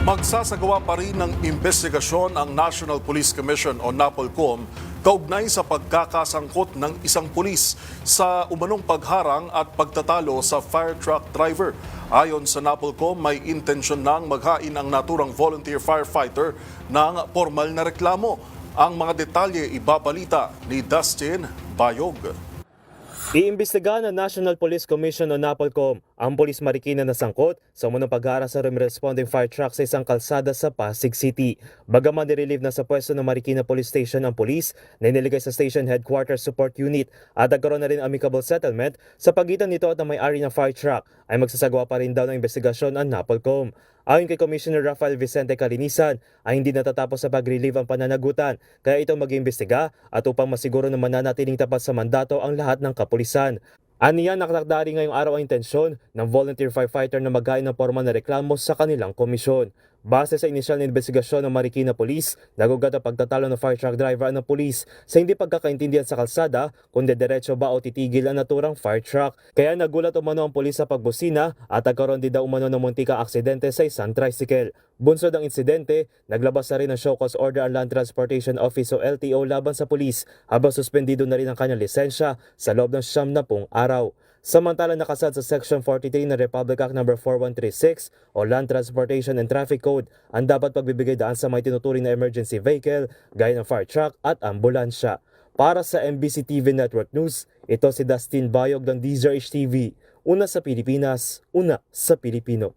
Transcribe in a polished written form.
Magsasagawa pa rin ng investigasyon ang National Police Commission o NAPOLCOM kaugnay sa pagkakasangkot ng isang pulis sa umanong pagharang at pagtatalo sa fire truck driver. Ayon sa NAPOLCOM, may intensyon nang maghain ang naturang volunteer firefighter ng formal na reklamo. Ang mga detalye ibabalita ni Dustin Bayog. Iimbestigahan ng National Police Commission o NAPOLCOM ang Pulis Marikina na sangkot sa umunong pagharang sa responding fire truck sa isang kalsada sa Pasig City. Bagaman nirelieve na sa pwesto ng Marikina Police Station ang pulis na iniligay sa Station Headquarters Support Unit at nagkaroon na rin amicable settlement sa pagitan nito at ng may-ari ng fire truck, ay magsasagawa pa rin daw ng investigasyon ang NAPOLCOM. Ayon kay Commissioner Rafael Vicente Calinisan, ay hindi natatapos sa pag-relieve ang pananagutan, kaya ito mag-iimbestiga at upang masiguro na mananatiling tapat sa mandato ang lahat ng kapulisan. Aniya, nakatakdari ngayong araw ang intensyon ng volunteer firefighter na maghain ng formal na reklamo sa kanilang komisyon. Base sa inisyal na investigasyon ng Marikina Police, nagugat ang pagtatalo ng fire truck driver at ng pulis sa hindi pagkakaintindihan sa kalsada kung diretso ba o titigil ang naturang fire truck. Kaya nagulat umano ang pulis sa pagbusina at nagkaroon din daw umano ng muntikang aksidente sa isang tricycle. Bunsod ang insidente, naglabas na rin ng show cause order ang Land Transportation Office o LTO laban sa pulis habang suspendido na rin ang kanyang lisensya sa loob ng 90 araw. Samantala, nakasad sa Section 43 ng Republic Act No. 4136 o Land Transportation and Traffic Code ang dapat pagbibigay daan sa may tinuturing na emergency vehicle gaya ng fire truck at ambulansya. Para sa MBC TV Network News, ito si Dustin Bayog ng DZRH TV. Una sa Pilipinas, una sa Pilipino.